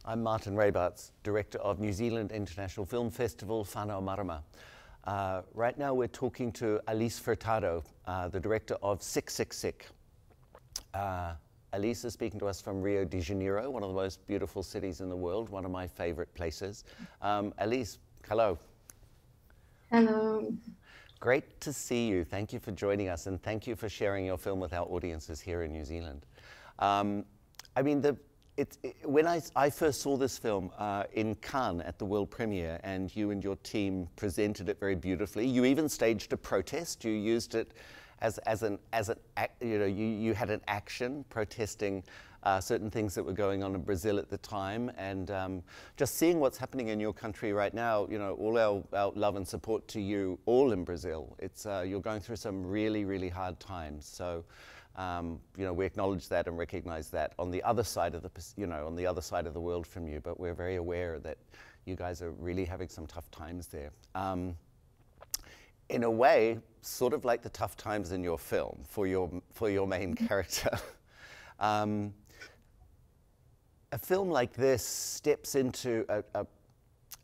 I'm Marten Rabarts, Director of New Zealand International Film Festival, Whānau Mārama. Right now we're talking to Alice Furtado, the director of Sick, Sick, Sick. Alice is speaking to us from Rio de Janeiro, one of the most beautiful cities in the world, one of my favorite places. Alice, hello. Hello. Great to see you. Thank you for joining us, and thank you for sharing your film with our audiences here in New Zealand. I mean, when I first saw this film in Cannes at the world premiere, and you and your team presented it very beautifully. You even staged a protest. You used it you had an action protesting certain things that were going on in Brazil at the time, and just seeing what's happening in your country right now. You know, all our love and support to you all in Brazil. It's you're going through some really, really hard times. So. You know, we acknowledge that and recognize that on the other side of on the other side of the world from you, but we're very aware that you guys are really having some tough times there. In a way, sort of like the tough times in your film for your main character. A film like this steps into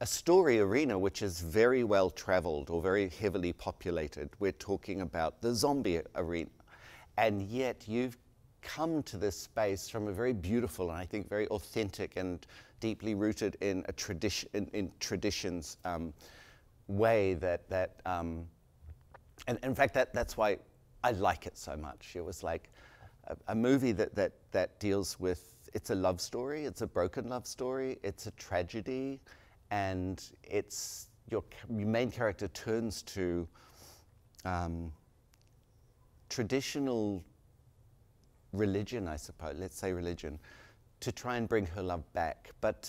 a story arena which is very well traveled or very heavily populated. We're talking about the zombie arena. And yet you've come to this space from a very beautiful and I think very authentic and deeply rooted in a tradition, in traditions way and in fact that's why I like it so much. It was like a movie that deals with, it's a love story, it's a broken love story, it's a tragedy, and it's your main character turns to traditional religion, I suppose, let's say religion, to try and bring her love back. But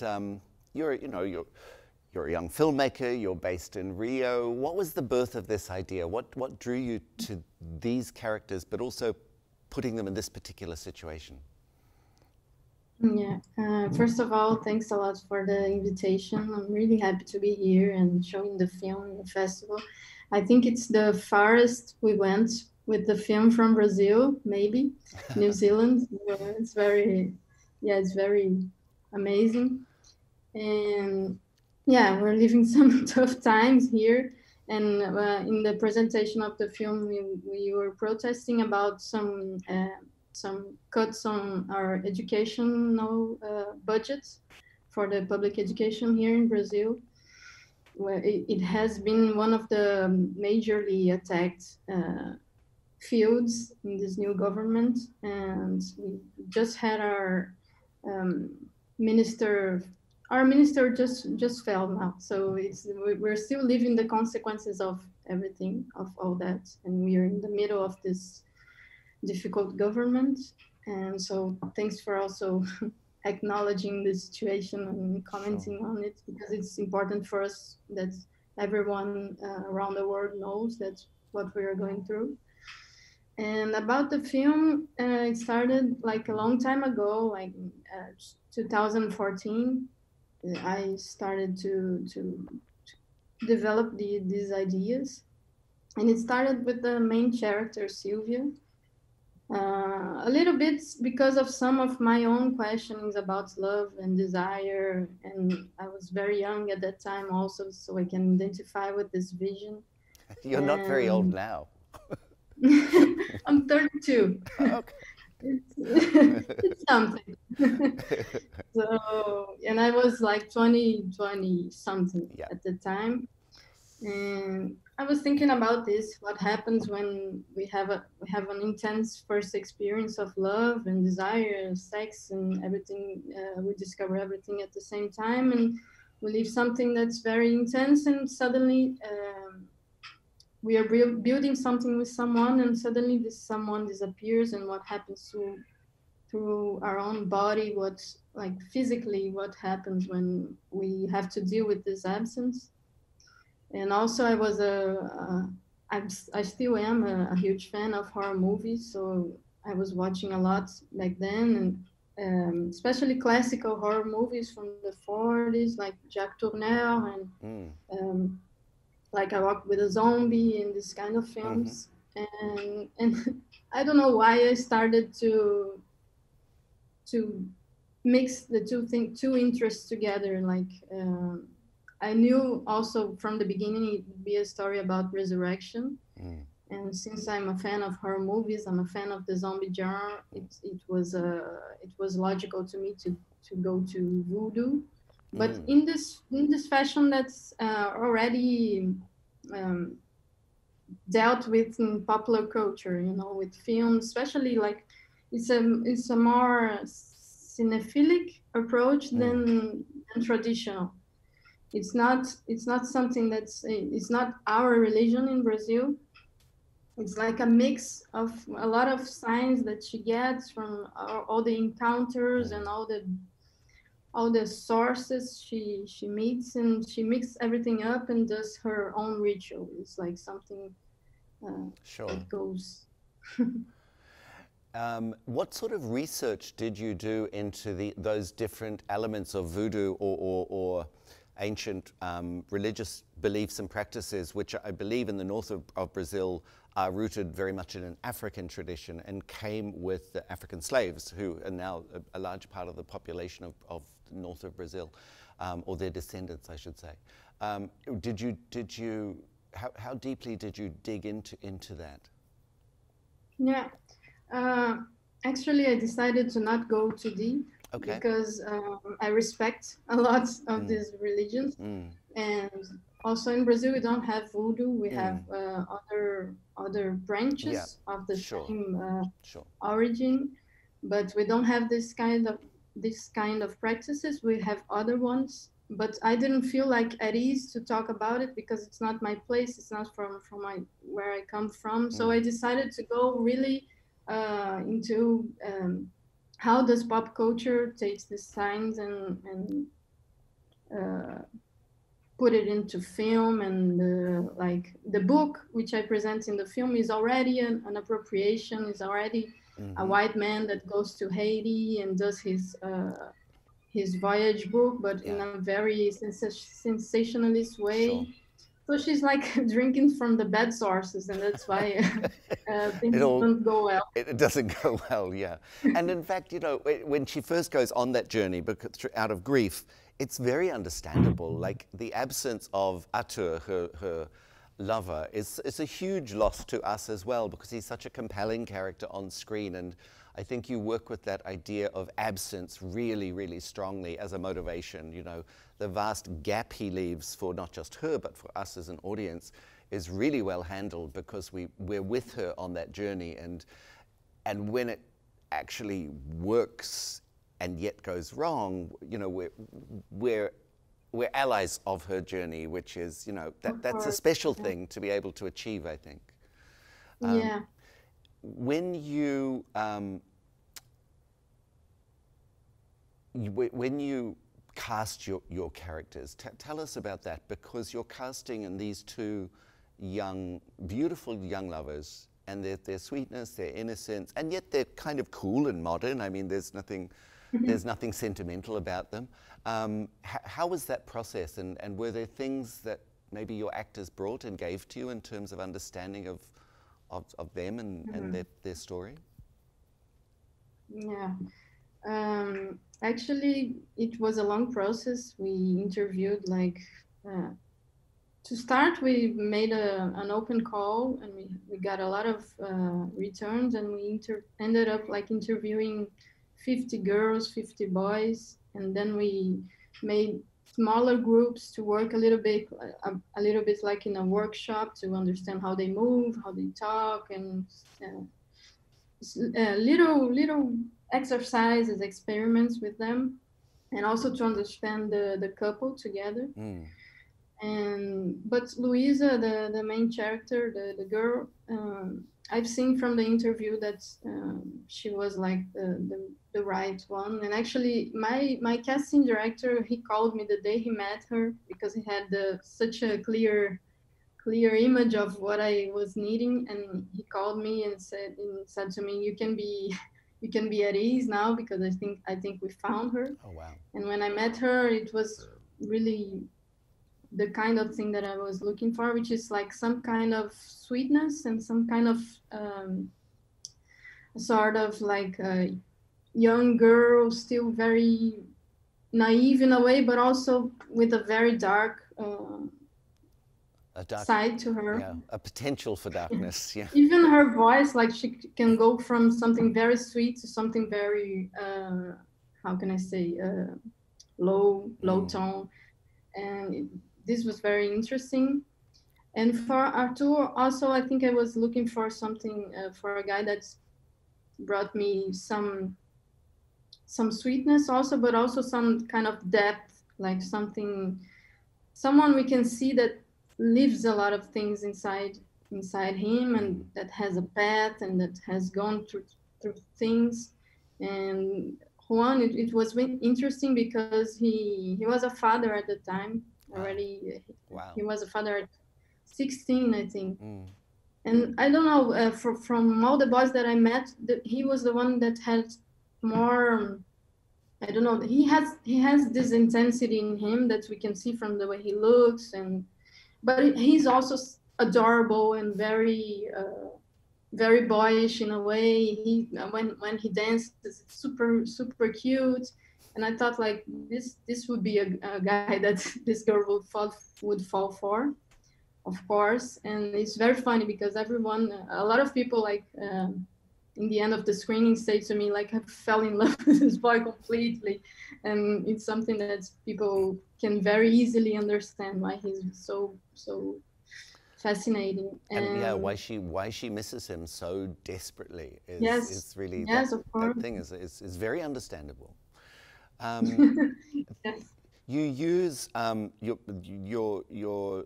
you're a young filmmaker, you're based in Rio. What was the birth of this idea? What drew you to these characters, but also putting them in this particular situation? Yeah, first of all, thanks a lot for the invitation. I'm really happy to be here and showing the film in the festival. I think it's the farthest we went with the film from Brazil, maybe New Zealand. It's very amazing. And yeah, we're living some tough times here. And in the presentation of the film, we were protesting about some cuts on our educational budgets for the public education here in Brazil, where it has been one of the majorly attacked fields in this new government. And we just had our minister just fell now, so we're still living the consequences of everything, of all that, and we are in the middle of this difficult government. And so thanks for also acknowledging the situation and commenting on it, because it's important for us that everyone around the world knows that's what we are going through. And about the film, it started like a long time ago, like 2014. I started to develop these ideas, and it started with the main character, Sylvia. A little bit because of some of my own questionings about love and desire, and I was very young at that time also, so I can identify with this vision. You're not very old now. I'm 32. Okay. It's something. So, and I was like 20 something at the time. And I was thinking about this, what happens when we have an intense first experience of love and desire, sex and everything. We discover everything at the same time, and we live something that's very intense, and suddenly we are building something with someone, and suddenly this someone disappears, and what happens to our own body, what's like physically, what happens when we have to deal with this absence. And also, I still am a huge fan of horror movies, so I was watching a lot back then, and especially classical horror movies from the 40s, like Jacques Tourneur, and like I Walk with a Zombie, and this kind of films. And I don't know why I started to mix the two interests together. Like I knew also from the beginning it would be a story about resurrection. And since I'm a fan of horror movies, I'm a fan of the zombie genre. It was logical to me to go to voodoo, but in this fashion that's already dealt with in popular culture, you know, with films, especially like it's a more cinephilic approach than traditional. It's not something that's it's not our religion in Brazil. It's like a mix of a lot of signs that she gets from all the encounters and all the sources she meets, and she mixes everything up and does her own ritual. It's like something that goes. What sort of research did you do into those different elements of voodoo or ancient religious beliefs and practices, which I believe in the north of Brazil are rooted very much in an African tradition and came with the African slaves, who are now a large part of the population of the north of Brazil, or their descendants, I should say. How deeply did you dig into that? Yeah. Actually, I decided to not go too deep because I respect a lot of these religions. And also in Brazil, we don't have voodoo. We have other branches of the same origin, but we don't have this kind of practices. We have other ones, but I didn't feel like at ease to talk about it because it's not my place. It's not from where I come from. So I decided to go really into how does pop culture takes these signs and put it into film, and like the book which I present in the film is already an appropriation, is already a white man that goes to Haiti and does his voyage book, but in a very sensationalist way. So she's like drinking from the bad sources, and that's why things don't go well. It doesn't go well, yeah. And in fact, you know, when she first goes on that journey out of grief, it's very understandable. Like the absence of Arthur, her lover, is a huge loss to us as well, because he's such a compelling character on screen. And I think you work with that idea of absence really, really strongly as a motivation. You know, the vast gap he leaves for not just her, but for us as an audience is really well handled, because we're with her on that journey. And when it actually works and yet goes wrong, you know, we're allies of her journey, which is, you know, that's a special thing to be able to achieve, I think. When you cast your characters, tell us about that, because you're casting in these two beautiful young lovers, and their sweetness, their innocence, and yet they're kind of cool and modern. I mean, there's nothing sentimental about them. How was that process, and were there things that maybe your actors brought and gave to you in terms of understanding of them and their story? Yeah. Actually, it was a long process. We interviewed to start, we made an open call, and we got a lot of returns, and we ended up like interviewing 50 girls, 50 boys, and then we made smaller groups to work a little bit like in a workshop to understand how they move, how they talk, and little exercises, experiments with them, and also to understand the couple together. And but Louisa, the main character, the girl, I've seen from the interview that she was like the right one. And actually, my casting director, he called me the day he met her because he had such a clear image of what I was needing, and he called me and said to me, "You can be." You can be at ease now because I think we found her. Oh wow! And when I met her, it was really the kind of thing that I was looking for, which is like some kind of sweetness and some kind of sort of like a young girl, still very naive in a way, but also with a very dark, side to her. Yeah, a potential for darkness. Yeah. Even her voice, like she can go from something very sweet to something very, how can I say, low tone, and this was very interesting. And for Arthur, also, I think I was looking for something for a guy that's brought me some sweetness also, but also some kind of depth, like someone we can see that lives a lot of things inside him, and that has a path and that has gone through things. And Juan, it was interesting because he was a father at the time already. Wow. He was a father at 16, I think. And I don't know, from all the boys that I met, he was the one that had more, I don't know, he has this intensity in him that we can see from the way he looks, but he's also adorable and very very boyish in a way. He when he dances, it's super cute. And I thought like this would be a guy that this girl would fall for, of course. And it's very funny because a lot of people like in the end of the screening say to me like, I fell in love with this boy completely. And it's something that people can very easily understand why he's so fascinating. And yeah, why she misses him so desperately is really, yes, of course. That thing is very understandable. Yes. You use your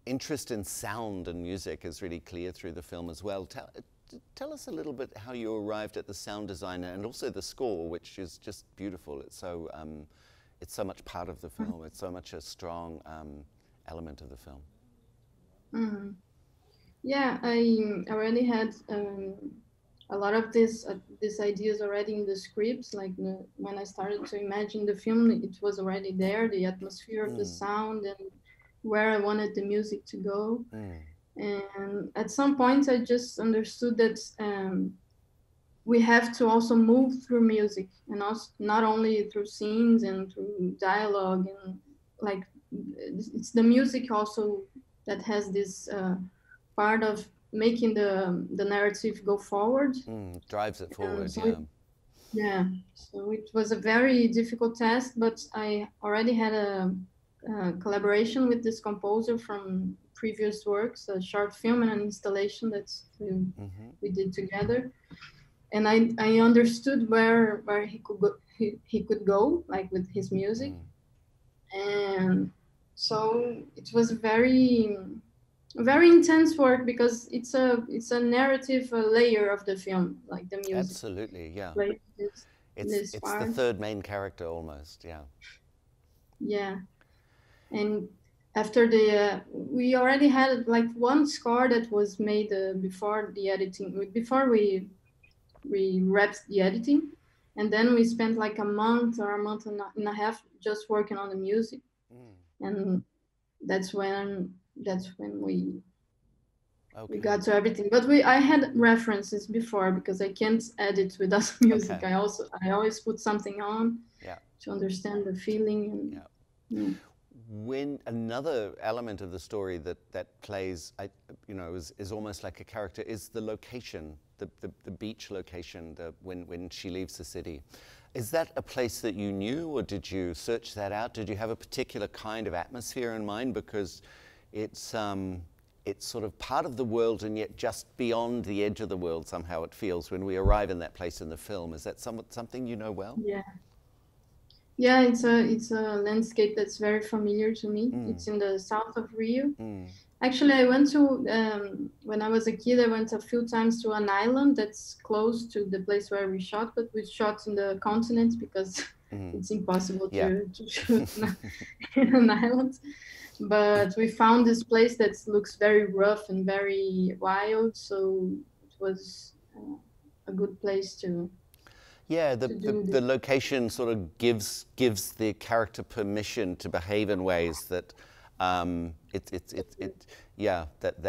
interest in sound and music is really clear through the film as well. Tell us a little bit how you arrived at the sound design and also the score, which is just beautiful. It's so much part of the film. It's so much a strong element of the film. Yeah, I already had a lot of these ideas already in the scripts. Like when I started to imagine the film, it was already there, the atmosphere of the sound and where I wanted the music to go. And at some point, I just understood that we have to also move through music, and also not only through scenes and through dialogue, and like it's the music also that has this part of making the narrative go forward. Drives it forward, So it was a very difficult task, but I already had a collaboration with this composer from previous works, a short film and an installation that we did together. And I understood where he could go, like with his music. And so it was very intense work because it's a narrative layer of the film, like the music. Absolutely, yeah. Like it's the third main character almost, yeah. Yeah, and after we already had like one score that was made before the editing, before we wrapped the editing, and then we spent like a month or a month and a half just working on the music. And that's when we got to everything. But I had references before because I can't edit without music. I always put something on to understand the feeling. When another element of the story that plays, is almost like a character, is the location, the beach location, when she leaves the city. Is that a place that you knew, or did you search that out? Did you have a particular kind of atmosphere in mind? Because it's sort of part of the world and yet just beyond the edge of the world somehow it feels when we arrive in that place in the film. Is that something you know well? Yeah. Yeah, it's a landscape that's very familiar to me. It's in the south of Rio. Actually, I went to, when I was a kid, I went a few times to an island that's close to the place where we shot, but we shot in the continent because it's impossible to shoot in an island. But we found this place that looks very rough and very wild, so it was a good place to. Yeah, the location sort of gives the character permission to behave in ways that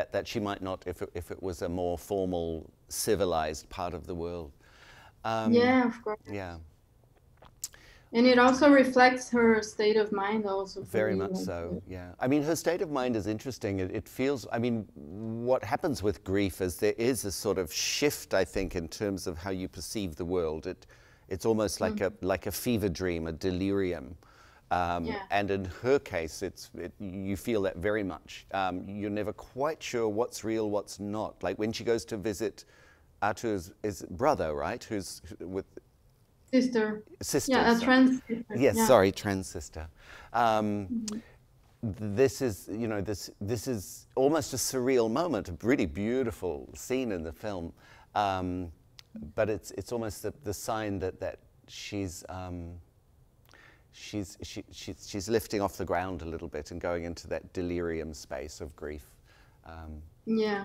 that she might not if it was a more formal, civilized part of the world. Yeah, of course. Yeah. And it also reflects her state of mind also. Very much so, yeah. I mean, her state of mind is interesting. It feels, I mean, what happens with grief is there is a sort of shift, I think, in terms of how you perceive the world. It's almost like a fever dream, a delirium. And in her case, you feel that very much. You're never quite sure what's real, what's not. Like when she goes to visit Arthur's brother, right? Who's with... Sister. Yeah, a trans sister. Yes, sorry, trans sister. This is, you know, this is almost a surreal moment, a really beautiful scene in the film. But it's almost the sign that she's lifting off the ground a little bit and going into that delirium space of grief. Yeah,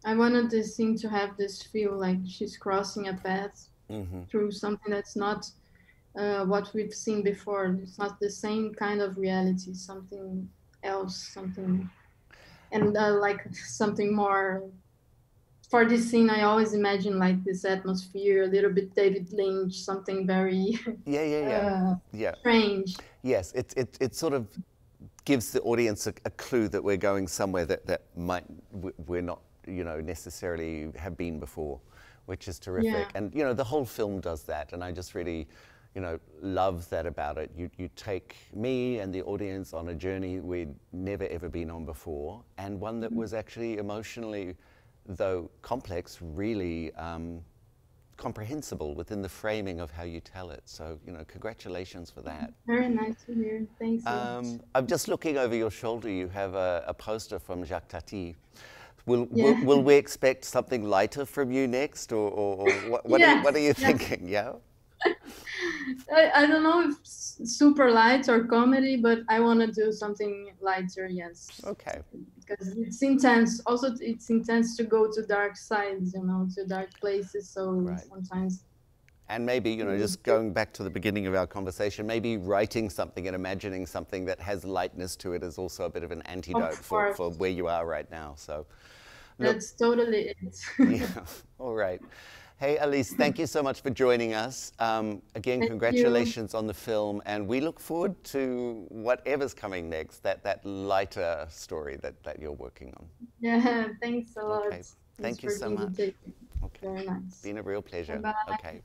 I wanted this scene to have this feel like she's crossing a path through something that's not what we've seen before. It's not the same kind of reality, something else, and like something more. For this scene, I always imagine like this atmosphere, a little bit David Lynch, something very strange. Yes, it sort of gives the audience a clue that we're going somewhere that we're not, you know, necessarily have been before, which is terrific. Yeah. And you know, the whole film does that, and I just really, you know, love that about it. You take me and the audience on a journey we'd never ever been on before, and one that was actually emotionally, though complex, really comprehensible within the framing of how you tell it. So, you know, congratulations for that. Very nice to hear. Thanks. I'm just looking over your shoulder. You have a poster from Jacques Tati. Will we expect something lighter from you next, or what are you thinking? Yeah. I don't know if super light or comedy, but I want to do something lighter. Yes. Okay. Because it's intense. Also, it's intense to go to dark sides, you know, to dark places. So sometimes. And maybe, you know, just going back to the beginning of our conversation, maybe writing something and imagining something that has lightness to it is also a bit of an antidote for where you are right now. So that's totally it. Yeah. All right. Hey, Elise, thank you so much for joining us. Again, congratulations on the film, and we look forward to whatever's coming next, that lighter story that you're working on. Yeah, thanks a lot. Okay. Thank you so much. Okay. Very nice. Been a real pleasure. Bye. Okay.